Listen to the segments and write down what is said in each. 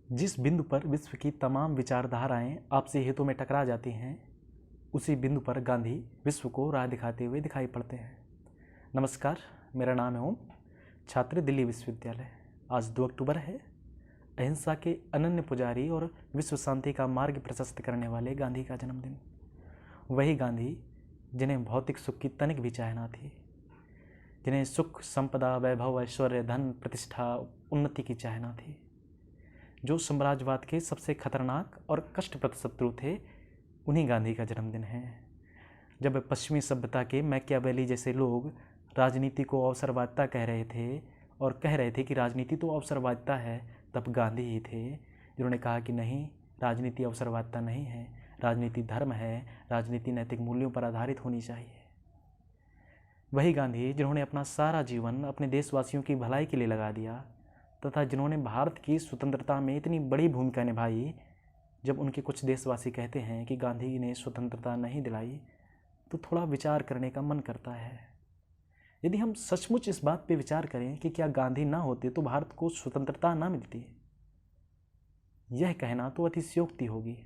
जिस बिंदु पर विश्व की तमाम विचारधाराएं आपसी हितों में टकरा जाती हैं, उसी बिंदु पर गांधी विश्व को राह दिखाते हुए दिखाई पड़ते हैं। नमस्कार, मेरा नाम है ओम, छात्र दिल्ली विश्वविद्यालय। आज 2 अक्टूबर है। अहिंसा के अनन्य पुजारी और विश्व शांति का मार्ग प्रशस्त करने वाले गांधी का जन्मदिन। वही गांधी जिन्हें भौतिक सुख की तनिक भी चाह न थी, जिन्हें सुख, संपदा, वैभव, ऐश्वर्य, धन, प्रतिष्ठा, उन्नति की चाह न थी, जो साम्राज्यवाद के सबसे खतरनाक और कष्टप्रद शत्रु थे, उन्हीं गांधी का जन्मदिन है। जब पश्चिमी सभ्यता के मैकियावेली जैसे लोग राजनीति को अवसरवादिता कह रहे थे और कह रहे थे कि राजनीति तो अवसरवादिता है, तब गांधी ही थे जिन्होंने कहा कि नहीं, राजनीति अवसरवादिता नहीं है, राजनीति धर्म है, राजनीति नैतिक मूल्यों पर आधारित होनी चाहिए। वही गांधी जिन्होंने अपना सारा जीवन अपने देशवासियों की भलाई के लिए लगा दिया तथा जिन्होंने भारत की स्वतंत्रता में इतनी बड़ी भूमिका निभाई। जब उनके कुछ देशवासी कहते हैं कि गांधी ने स्वतंत्रता नहीं दिलाई, तो थोड़ा विचार करने का मन करता है। यदि हम सचमुच इस बात पे विचार करें कि क्या गांधी ना होते तो भारत को स्वतंत्रता ना मिलती, यह कहना तो अतिशयोक्ति होगी।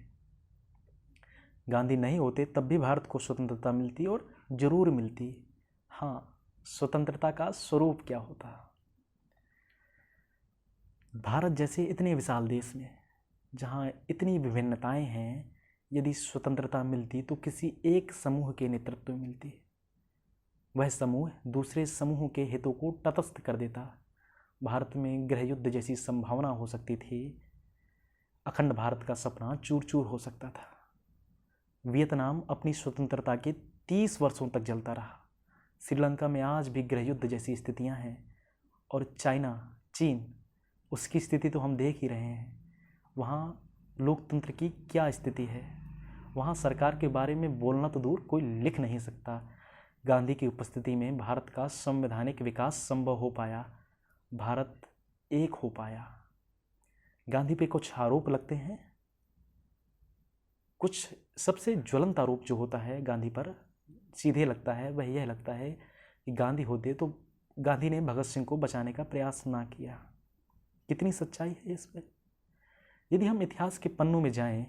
गांधी नहीं होते तब भी भारत को स्वतंत्रता मिलती और जरूर मिलती। हाँ, स्वतंत्रता का स्वरूप क्या होता। भारत जैसे इतने विशाल देश में जहाँ इतनी विभिन्नताएं हैं, यदि स्वतंत्रता मिलती तो किसी एक समूह के नेतृत्व में मिलती। वह समूह दूसरे समूह के हितों को तटस्थ कर देता। भारत में गृह युद्ध जैसी संभावना हो सकती थी। अखंड भारत का सपना चूर चूर हो सकता था। वियतनाम अपनी स्वतंत्रता के 30 वर्षों तक जलता रहा। श्रीलंका में आज भी गृह युद्ध जैसी स्थितियां हैं। और चाइना, चीन, उसकी स्थिति तो हम देख ही रहे हैं। वहाँ लोकतंत्र की क्या स्थिति है। वहाँ सरकार के बारे में बोलना तो दूर, कोई लिख नहीं सकता। गांधी की उपस्थिति में भारत का संवैधानिक विकास संभव हो पाया, भारत एक हो पाया। गांधी पे कुछ आरोप लगते हैं। कुछ सबसे ज्वलंत आरोप जो होता है गांधी पर सीधे लगता है, वह यह लगता है कि गांधी होते तो गांधी ने भगत सिंह को बचाने का प्रयास ना किया। कितनी सच्चाई है इसमें। यदि हम इतिहास के पन्नों में जाएं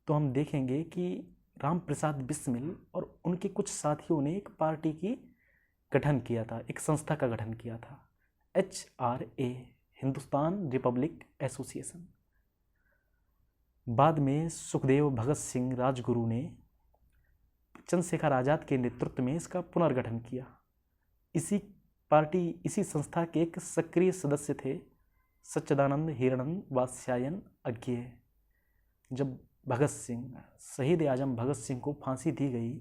तो हम देखेंगे कि राम प्रसाद बिस्मिल और उनके कुछ साथियों ने एक पार्टी की गठन किया था, एक संस्था का गठन किया था, HRA, हिंदुस्तान रिपब्लिक एसोसिएशन। बाद में सुखदेव, भगत सिंह, राजगुरु ने चंद्रशेखर आज़ाद के नेतृत्व में इसका पुनर्गठन किया। इसी संस्था के एक सक्रिय सदस्य थे सच्चिदानंद हिरानंद वात्स्यायन अज्ञेय। जब भगत सिंह, शहीद आजम भगत सिंह को फांसी दी गई,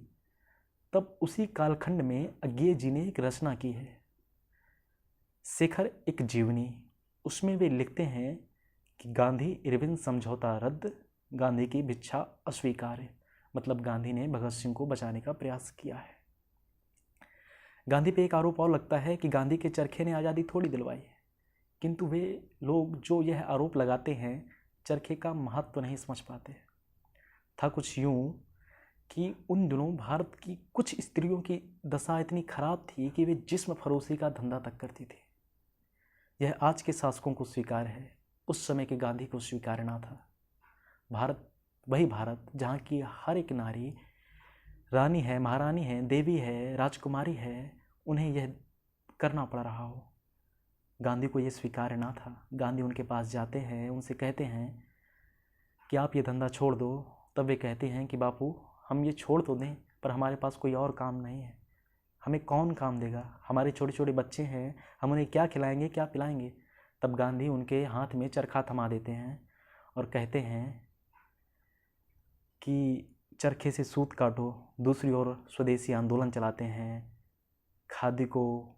तब उसी कालखंड में अज्ञेय जी ने एक रचना की है, शेखर एक जीवनी। उसमें वे लिखते हैं कि गांधी इरविन समझौता रद्द, गांधी की भिक्षा अस्वीकार्य। मतलब गांधी ने भगत सिंह को बचाने का प्रयास किया है। गांधी पे एक आरोप और लगता है कि गांधी के चरखे ने आज़ादी थोड़ी दिलवाई, किंतु वे लोग जो यह आरोप लगाते हैं चरखे का महत्व नहीं समझ पाते। था कुछ यूँ कि उन दिनों भारत की कुछ स्त्रियों की दशा इतनी खराब थी कि वे जिस्म फरोशी का धंधा तक करती थी। यह आज के शासकों को स्वीकार है, उस समय के गांधी को स्वीकार ना था। भारत वही भारत जहाँ की हर एक नारी रानी है, महारानी है, देवी है, राजकुमारी है, उन्हें यह करना पड़ रहा हो। गांधी को यह स्वीकार ना था। गांधी उनके पास जाते हैं, उनसे कहते हैं कि आप ये धंधा छोड़ दो। तब वे कहते हैं कि बापू, हम ये छोड़ तो दें, पर हमारे पास कोई और काम नहीं है। हमें कौन काम देगा? हमारे छोटे छोटे बच्चे हैं, हम उन्हें क्या खिलाएंगे, क्या पिलाएंगे? तब गांधी उनके हाथ में चरखा थमा देते हैं और कहते हैं कि चरखे से सूत काटो। दूसरी ओर स्वदेशी आंदोलन चलाते हैं, खादी को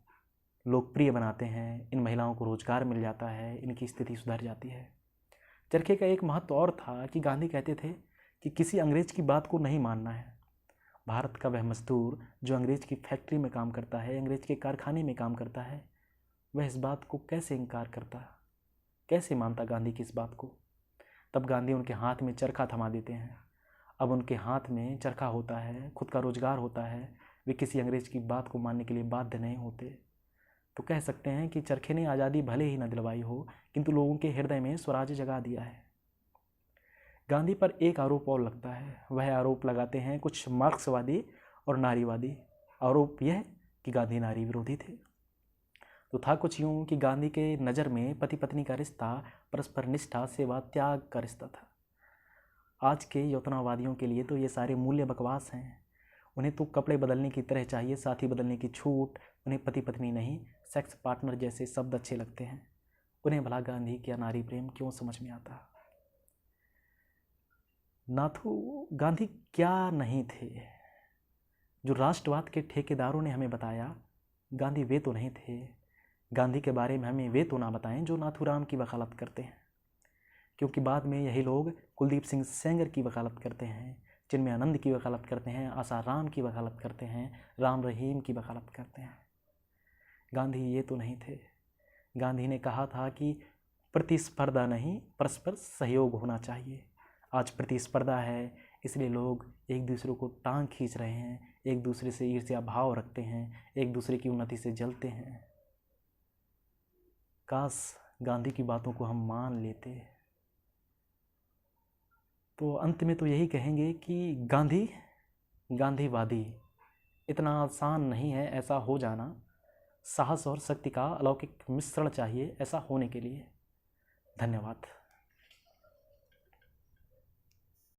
लोकप्रिय बनाते हैं, इन महिलाओं को रोजगार मिल जाता है, इनकी स्थिति सुधर जाती है। चरखे का एक महत्व और था कि गांधी कहते थे कि किसी अंग्रेज की बात को नहीं मानना है। भारत का वह मजदूर जो अंग्रेज की फैक्ट्री में काम करता है, अंग्रेज के कारखाने में काम करता है, वह इस बात को कैसे इनकार करता, कैसे मानता गांधी की इस बात को? तब गांधी उनके हाथ में चरखा थमा देते हैं। अब उनके हाथ में चरखा होता है, खुद का रोजगार होता है, वे किसी अंग्रेज की बात को मानने के लिए बाध्य नहीं होते। तो कह सकते हैं कि चरखे ने आज़ादी भले ही न दिलवाई हो, किंतु लोगों के हृदय में स्वराज जगा दिया है। गांधी पर एक आरोप और लगता है। वह आरोप लगाते हैं कुछ मार्क्सवादी और नारीवादी। आरोप यह कि गांधी नारी विरोधी थे। तो था कुछ यूँ कि गांधी के नज़र में पति पत्नी का रिश्ता परस्पर निष्ठा, सेवा, त्याग का रिश्ता था। आज के यौतनावादियों के लिए तो ये सारे मूल्य बकवास हैं। उन्हें तो कपड़े बदलने की तरह चाहिए, साथी बदलने की छूट। उन्हें पति पत्नी नहीं, सेक्स पार्टनर जैसे शब्द अच्छे लगते हैं। उन्हें भला गांधी क्या नारी प्रेम क्यों समझ में आता? नाथू गांधी क्या नहीं थे? जो राष्ट्रवाद के ठेकेदारों ने हमें बताया, गांधी वे तो नहीं थे। गांधी के बारे में हमें वे तो ना बताएं जो नाथूराम की वकालत करते हैं, क्योंकि बाद में यही लोग कुलदीप सिंह सेंगर की वकालत करते हैं, चिन्मय आनंद की वकालत करते हैं, आसाराम की वकालत करते हैं, राम रहीम की वकालत करते हैं। गांधी ये तो नहीं थे। गांधी ने कहा था कि प्रतिस्पर्धा नहीं, परस्पर सहयोग होना चाहिए। आज प्रतिस्पर्धा है, इसलिए लोग एक दूसरे को टांग खींच रहे हैं, एक दूसरे से ईर्ष्या भाव रखते हैं, एक दूसरे की उन्नति से जलते हैं। काश गांधी की बातों को हम मान लेते। तो अंत में तो यही कहेंगे कि गांधीवादी इतना आसान नहीं है ऐसा हो जाना। साहस और शक्ति का अलौकिक मिश्रण चाहिए ऐसा होने के लिए। धन्यवाद।